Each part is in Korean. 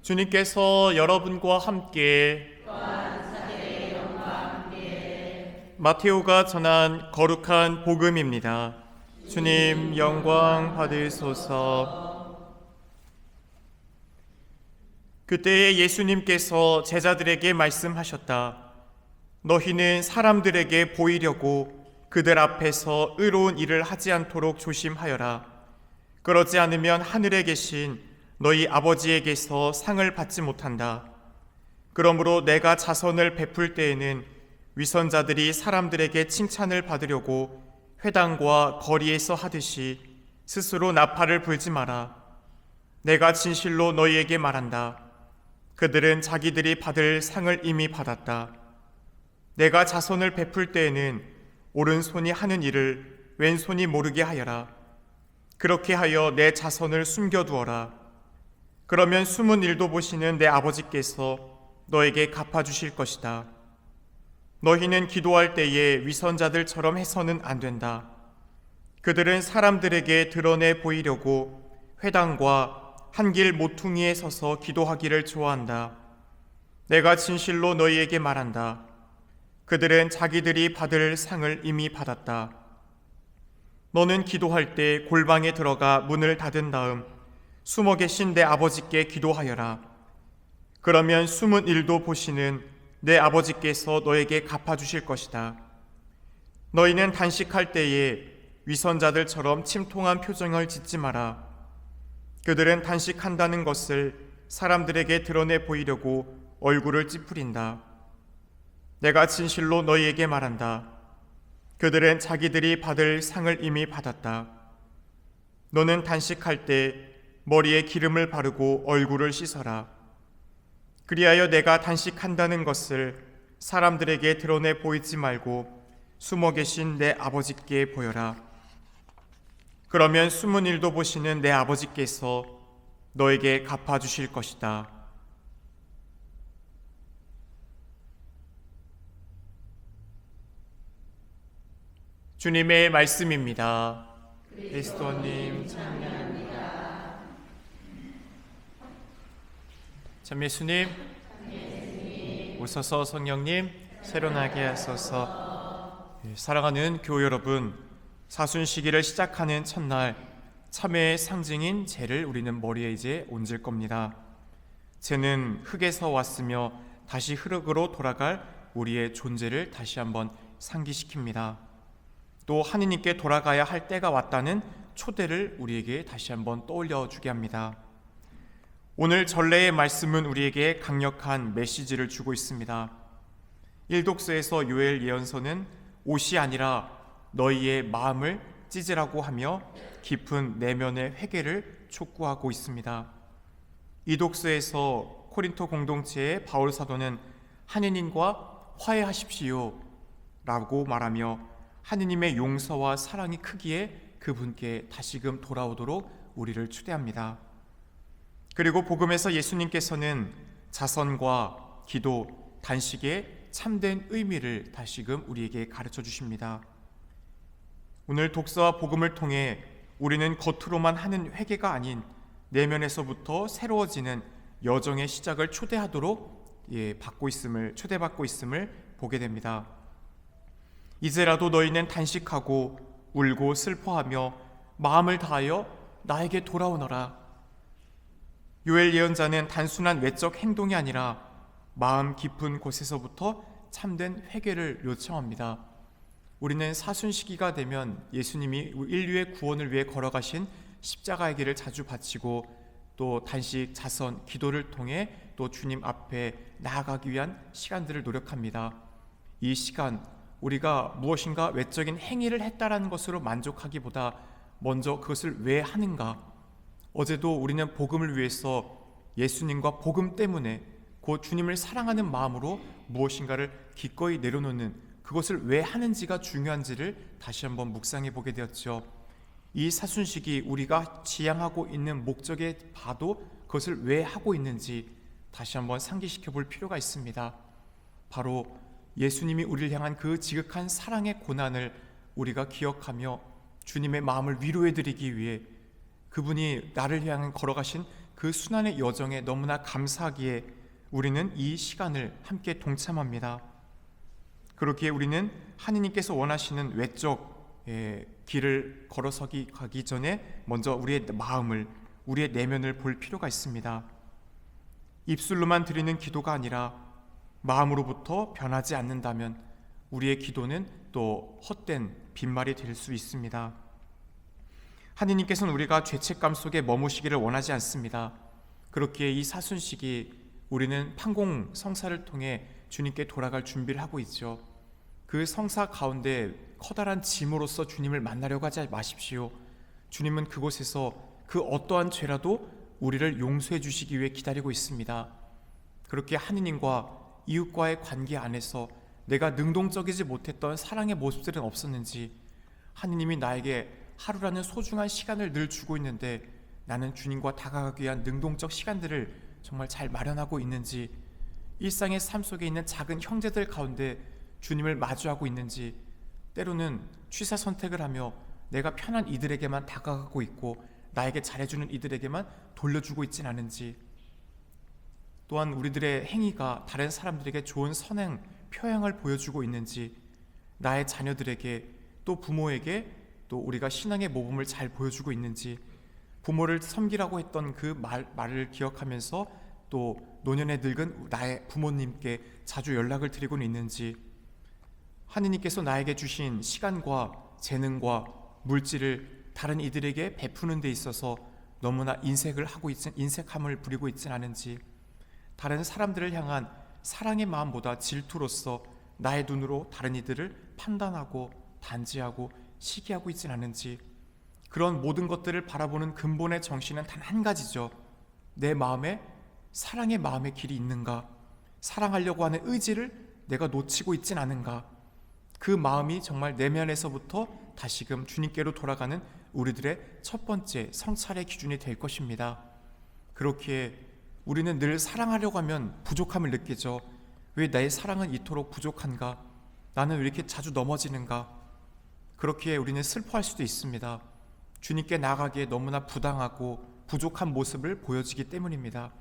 주님께서 여러분과 함께 마테오가 전한 거룩한 복음입니다. 주님 영광 받으소서. 그때에 예수님께서 제자들에게 말씀하셨다. 너희는 사람들에게 보이려고 그들 앞에서 의로운 일을 하지 않도록 조심하여라. 그러지 않으면 하늘에 계신 너희 아버지에게서 상을 받지 못한다. 그러므로 내가 자선을 베풀 때에는 위선자들이 사람들에게 칭찬을 받으려고 회당과 거리에서 하듯이 스스로 나팔을 불지 마라. 내가 진실로 너희에게 말한다. 그들은 자기들이 받을 상을 이미 받았다. 내가 자선을 베풀 때에는 오른손이 하는 일을 왼손이 모르게 하여라. 그렇게 하여 내 자선을 숨겨두어라. 그러면 숨은 일도 보시는 내 아버지께서 너에게 갚아주실 것이다. 너희는 기도할 때에 위선자들처럼 해서는 안 된다. 그들은 사람들에게 드러내 보이려고 회당과 한길 모퉁이에 서서 기도하기를 좋아한다. 내가 진실로 너희에게 말한다. 그들은 자기들이 받을 상을 이미 받았다. 너는 기도할 때 골방에 들어가 문을 닫은 다음 숨어 계신 내 아버지께 기도하여라. 그러면 숨은 일도 보시는 내 아버지께서 너에게 갚아주실 것이다. 너희는 단식할 때에 위선자들처럼 침통한 표정을 짓지 마라. 그들은 단식한다는 것을 사람들에게 드러내 보이려고 얼굴을 찌푸린다. 내가 진실로 너희에게 말한다. 그들은 자기들이 받을 상을 이미 받았다. 너는 단식할 때 머리에 기름을 바르고 얼굴을 씻어라. 그리하여 내가 단식한다는 것을 사람들에게 드러내 보이지 말고 숨어 계신 내 아버지께 보여라. 그러면 숨은 일도 보시는 내 아버지께서 너에게 갚아주실 것이다. 주님의 말씀입니다. 그리스도님 찬양합니다. 참 예수님, 오셔서 성령님 새로나게 하소서. 사랑하는 교우 여러분, 사순시기를 시작하는 첫날 참회의 상징인 재를 우리는 머리에 이제 얹을 겁니다. 재는 흙에서 왔으며 다시 흙으로 돌아갈 우리의 존재를 다시 한번 상기시킵니다. 또 하느님께 돌아가야 할 때가 왔다는 초대를 우리에게 다시 한번 떠올려 주게 합니다. 오늘 전례의 말씀은 우리에게 강력한 메시지를 주고 있습니다. 일독서에서 요엘 예언서는 옷이 아니라 너희의 마음을 찢으라고 하며 깊은 내면의 회개를 촉구하고 있습니다. 이독서에서 코린토 공동체의 바울 사도는 하느님과 화해하십시오 라고 말하며 하느님의 용서와 사랑이 크기에 그분께 다시금 돌아오도록 우리를 초대합니다. 그리고 복음에서 예수님께서는 자선과 기도, 단식의 참된 의미를 다시금 우리에게 가르쳐 주십니다. 오늘 독서와 복음을 통해 우리는 겉으로만 하는 회개가 아닌 내면에서부터 새로워지는 여정의 시작을 초대받고 있음을 보게 됩니다. 이제라도 너희는 단식하고 울고 슬퍼하며 마음을 다하여 나에게 돌아오너라. 요엘 예언자는 단순한 외적 행동이 아니라 마음 깊은 곳에서부터 참된 회개를 요청합니다. 우리는 사순시기가 되면 예수님이 인류의 구원을 위해 걸어가신 십자가의 길을 자주 바치고 또 단식, 자선, 기도를 통해 또 주님 앞에 나아가기 위한 시간들을 노력합니다. 이 시간 우리가 무엇인가 외적인 행위를 했다라는 것으로 만족하기보다 먼저 그것을 왜 하는가? 어제도 우리는 복음을 위해서 예수님과 복음 때문에 곧 주님을 사랑하는 마음으로 무엇인가를 기꺼이 내려놓는 그것을 왜 하는지가 중요한지를 다시 한번 묵상해 보게 되었죠. 이 사순식이 우리가 지향하고 있는 목적에 봐도 그것을 왜 하고 있는지 다시 한번 상기시켜 볼 필요가 있습니다. 바로 예수님이 우리를 향한 그 지극한 사랑의 고난을 우리가 기억하며 주님의 마음을 위로해 드리기 위해 그분이 나를 향해 걸어가신 그 순환의 여정에 너무나 감사하기에 우리는 이 시간을 함께 동참합니다. 그렇기에 우리는 하느님께서 원하시는 외적 길을 가기 전에 먼저 우리의 마음을, 우리의 내면을 볼 필요가 있습니다. 입술로만 드리는 기도가 아니라 마음으로부터 변하지 않는다면 우리의 기도는 또 헛된 빈말이 될 수 있습니다. 하느님께서는 우리가 죄책감 속에 머무시기를 원하지 않습니다. 그렇기에 이 사순식이 우리는 판공 성사를 통해 주님께 돌아갈 준비를 하고 있죠. 그 성사 가운데 커다란 짐으로서 주님을 만나려고 하지 마십시오. 주님은 그곳에서 그 어떠한 죄라도 우리를 용서해 주시기 위해 기다리고 있습니다. 그렇게 하느님과 이웃과의 관계 안에서 내가 능동적이지 못했던 사랑의 모습들은 없었는지, 하느님이 나에게 하루라는 소중한 시간을 늘 주고 있는데 나는 주님과 다가가기 위한 능동적 시간들을 정말 잘 마련하고 있는지, 일상의 삶 속에 있는 작은 형제들 가운데 주님을 마주하고 있는지, 때로는 취사 선택을 하며 내가 편한 이들에게만 다가가고 있고 나에게 잘해주는 이들에게만 돌려주고 있진 않은지, 또한 우리들의 행위가 다른 사람들에게 좋은 선행, 표양을 보여주고 있는지, 나의 자녀들에게 또 부모에게 또 우리가 신앙의 모범을 잘 보여주고 있는지, 부모를 섬기라고 했던 그 말을 기억하면서 또 노년에 늙은 나의 부모님께 자주 연락을 드리고는 있는지, 하느님께서 나에게 주신 시간과 재능과 물질을 다른 이들에게 베푸는 데 있어서 너무나 인색함을 부리고 있진 않은지, 다른 사람들을 향한 사랑의 마음보다 질투로서 나의 눈으로 다른 이들을 판단하고 단지하고 시기하고 있진 않은지, 그런 모든 것들을 바라보는 근본의 정신은 단 한 가지죠. 내 마음에 사랑의 마음의 길이 있는가, 사랑하려고 하는 의지를 내가 놓치고 있진 않은가, 그 마음이 정말 내면에서부터 다시금 주님께로 돌아가는 우리들의 첫 번째 성찰의 기준이 될 것입니다. 그렇기에 우리는 늘 사랑하려고 하면 부족함을 느끼죠. 왜 나의 사랑은 이토록 부족한가? 나는 왜 이렇게 자주 넘어지는가? 그렇기에 우리는 슬퍼할 수도 있습니다. 주님께 나아가기에 너무나 부당하고 부족한 모습을 보여지기 때문입니다.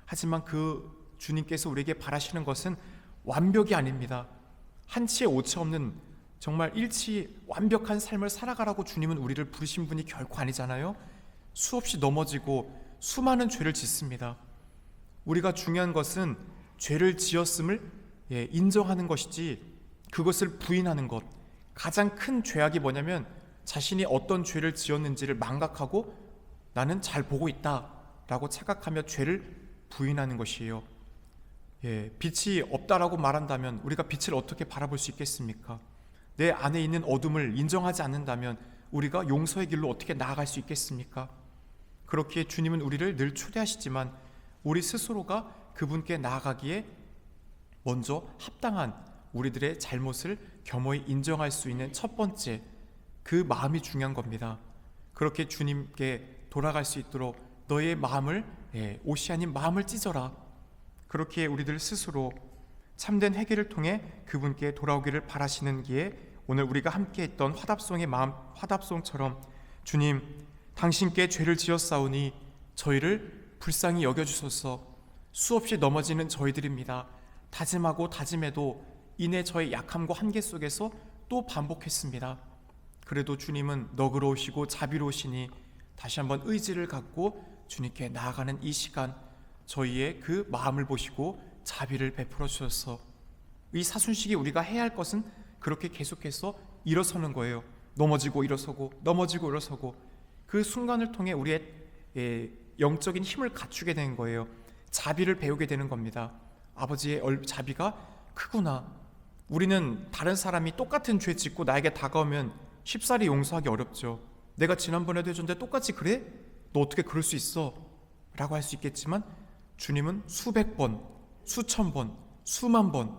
하지만 그 주님께서 우리에게 바라시는 것은 완벽이 아닙니다. 한치의 오차 없는 정말 일치 완벽한 삶을 살아가라고 주님은 우리를 부르신 분이 결코 아니잖아요. 수없이 넘어지고 수많은 죄를 짓습니다. 우리가 중요한 것은 죄를 지었음을 인정하는 것이지, 그것을 부인하는 것. 가장 큰 죄악이 뭐냐면 자신이 어떤 죄를 지었는지를 망각하고 나는 잘 보고 있다 라고 착각하며 죄를 부인하는 것이에요. 빛이 없다라고 말한다면 우리가 빛을 어떻게 바라볼 수 있겠습니까? 내 안에 있는 어둠을 인정하지 않는다면 우리가 용서의 길로 어떻게 나아갈 수 있겠습니까? 그렇기에 주님은 우리를 늘 초대하시지만 우리 스스로가 그분께 나아가기에 먼저 합당한 우리들의 잘못을 겸허히 인정할 수 있는 첫 번째 그 마음이 중요한 겁니다. 그렇게 주님께 돌아갈 수 있도록 너의 마음을, 옷이 아닌 마음을 찢어라. 그렇게 우리들 스스로 참된 회개를 통해 그분께 돌아오기를 바라시는 기에 오늘 우리가 함께 했던 화답송처럼 주님, 당신께 죄를 지었사오니 저희를 불쌍히 여겨주소서. 수없이 넘어지는 저희들입니다. 다짐하고 다짐해도 이내 저의 약함과 한계 속에서 또 반복했습니다. 그래도 주님은 너그러우시고 자비로우시니 다시 한번 의지를 갖고 주님께 나아가는 이 시간, 저희의 그 마음을 보시고 자비를 베풀어 주셔서 이 사순식이 우리가 해야 할 것은 그렇게 계속해서 일어서는 거예요. 넘어지고 일어서고 넘어지고 일어서고 그 순간을 통해 우리의 영적인 힘을 갖추게 되는 거예요. 자비를 배우게 되는 겁니다. 아버지의 자비가 크구나. 우리는 다른 사람이 똑같은 죄 짓고 나에게 다가오면 쉽사리 용서하기 어렵죠. 내가 지난번에도 해줬는데 똑같이 그래? 너 어떻게 그럴 수 있어? 라고 할 수 있겠지만 주님은 수백 번, 수천 번, 수만 번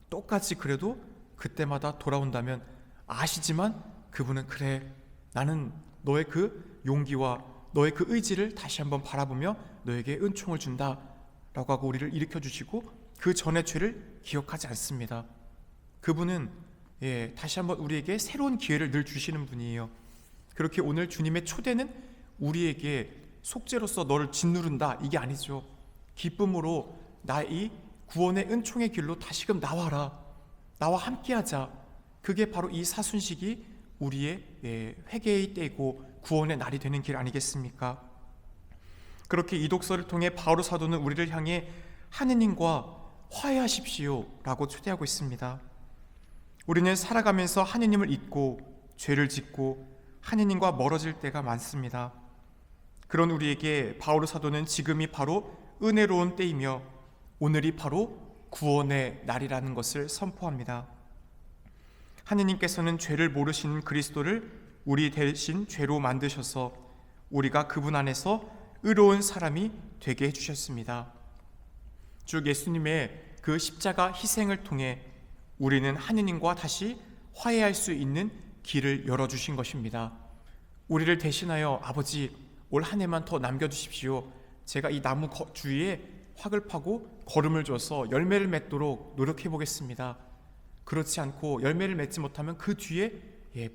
똑같이 그래도 그때마다 돌아온다면 아시지만 그분은 그래, 나는 너의 그 용기와 너의 그 의지를 다시 한번 바라보며 너에게 은총을 준다 라고 하고 우리를 일으켜주시고 그 전의 죄를 기억하지 않습니다. 그분은 다시 한번 우리에게 새로운 기회를 늘 주시는 분이에요. 그렇게 오늘 주님의 초대는 우리에게 속죄로서 너를 짓누른다, 이게 아니죠. 기쁨으로 나의 구원의 은총의 길로 다시금 나와라, 나와 함께하자. 그게 바로 이 사순식이 우리의 회개의 때이고 구원의 날이 되는 길 아니겠습니까? 그렇게 이 독서를 통해 바울 사도는 우리를 향해 하느님과 화해하십시오 라고 초대하고 있습니다. 우리는 살아가면서 하느님을 잊고 죄를 짓고 하느님과 멀어질 때가 많습니다. 그런 우리에게 바울 사도는 지금이 바로 은혜로운 때이며 오늘이 바로 구원의 날이라는 것을 선포합니다. 하느님께서는 죄를 모르시는 그리스도를 우리 대신 죄로 만드셔서 우리가 그분 안에서 의로운 사람이 되게 해주셨습니다. 주 예수님의 그 십자가 희생을 통해 우리는 하느님과 다시 화해할 수 있는 길을 열어주신 것입니다. 우리를 대신하여 아버지, 올 한 해만 더 남겨주십시오. 제가 이 나무 주위에 확을 파고 거름을 줘서 열매를 맺도록 노력해 보겠습니다. 그렇지 않고 열매를 맺지 못하면 그 뒤에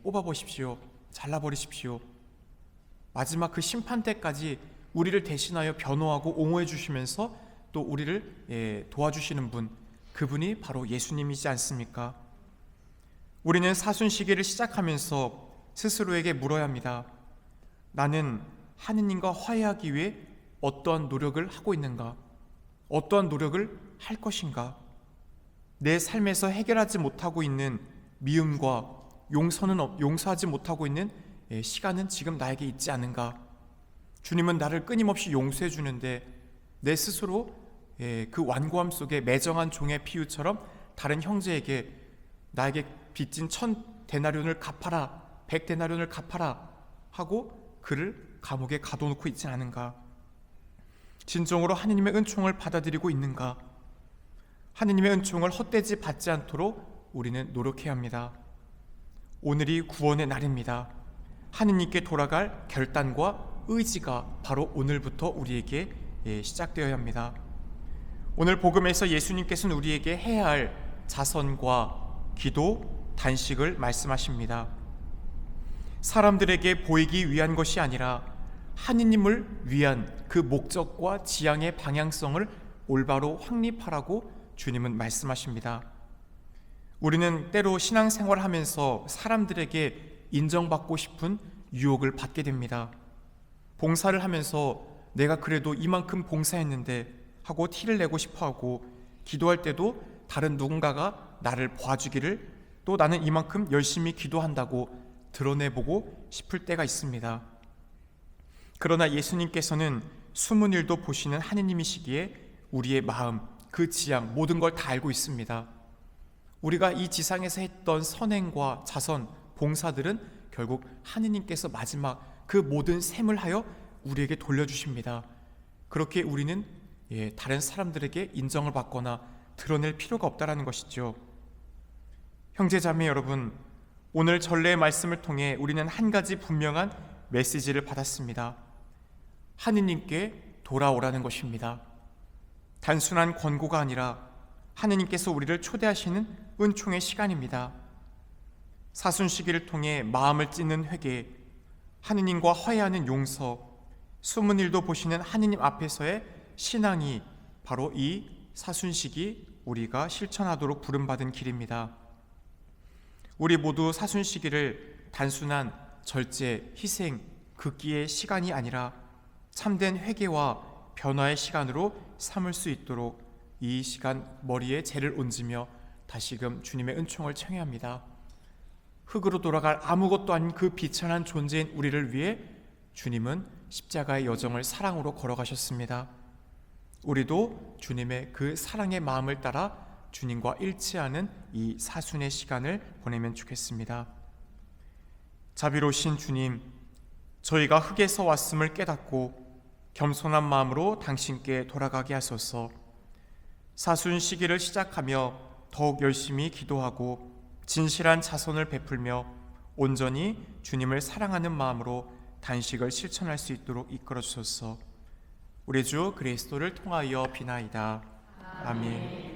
뽑아보십시오. 잘라버리십시오. 마지막 그 심판 때까지 우리를 대신하여 변호하고 옹호해 주시면서 또 우리를 도와주시는 분, 그분이 바로 예수님이지 않습니까? 우리는 사순시기를 시작하면서 스스로에게 물어야 합니다. 나는 하느님과 화해하기 위해 어떠한 노력을 하고 있는가? 어떠한 노력을 할 것인가? 내 삶에서 해결하지 못하고 있는 미움과 용서하지 못하고 있는 시간은 지금 나에게 있지 않은가? 주님은 나를 끊임없이 용서해 주는데 내 스스로 그 완고함 속에 매정한 종의 피우처럼 다른 형제에게 나에게 빚진 1000데나리온을 갚아라, 100데나리온을 갚아라 하고 그를 감옥에 가둬놓고 있지 않은가? 진정으로 하느님의 은총을 받아들이고 있는가? 하느님의 은총을 헛되이 받지 않도록 우리는 노력해야 합니다. 오늘이 구원의 날입니다. 하느님께 돌아갈 결단과 의지가 바로 오늘부터 우리에게 시작되어야 합니다. 오늘 복음에서 예수님께서는 우리에게 해야 할 자선과 기도, 단식을 말씀하십니다. 사람들에게 보이기 위한 것이 아니라 하느님을 위한 그 목적과 지향의 방향성을 올바로 확립하라고 주님은 말씀하십니다. 우리는 때로 신앙생활을 하면서 사람들에게 인정받고 싶은 유혹을 받게 됩니다. 봉사를 하면서 내가 그래도 이만큼 봉사했는데 하고 티를 내고 싶어하고, 기도할 때도 다른 누군가가 나를 봐주기를, 또 나는 이만큼 열심히 기도한다고 드러내보고 싶을 때가 있습니다. 그러나 예수님께서는 숨은 일도 보시는 하느님이시기에 우리의 마음, 그 지향, 모든 걸 다 알고 있습니다. 우리가 이 지상에서 했던 선행과 자선, 봉사들은 결국 하느님께서 마지막 그 모든 셈을 하여 우리에게 돌려주십니다. 그렇게 우리는 다른 사람들에게 인정을 받거나 드러낼 필요가 없다는 것이죠. 형제자매 여러분, 오늘 전례의 말씀을 통해 우리는 한 가지 분명한 메시지를 받았습니다. 하느님께 돌아오라는 것입니다. 단순한 권고가 아니라 하느님께서 우리를 초대하시는 은총의 시간입니다. 사순시기를 통해 마음을 찢는 회개, 하느님과 화해하는 용서, 숨은 일도 보시는 하느님 앞에서의 신앙이 바로 이 사순시기 우리가 실천하도록 부름받은 길입니다. 우리 모두 사순시기를 단순한 절제, 희생, 극기의 시간이 아니라 참된 회개와 변화의 시간으로 삼을 수 있도록 이 시간 머리에 죄를 얹으며 다시금 주님의 은총을 청해야 합니다. 흙으로 돌아갈 아무것도 아닌 그 비천한 존재인 우리를 위해 주님은 십자가의 여정을 사랑으로 걸어가셨습니다. 우리도 주님의 그 사랑의 마음을 따라 주님과 일치하는 이 사순의 시간을 보내면 좋겠습니다. 자비로우신 주님, 저희가 흙에서 왔음을 깨닫고 겸손한 마음으로 당신께 돌아가게 하소서. 사순 시기를 시작하며 더욱 열심히 기도하고 진실한 자선을 베풀며 온전히 주님을 사랑하는 마음으로 단식을 실천할 수 있도록 이끌어 주소서. 우리 주 그리스도를 통하여 비나이다. 아멘.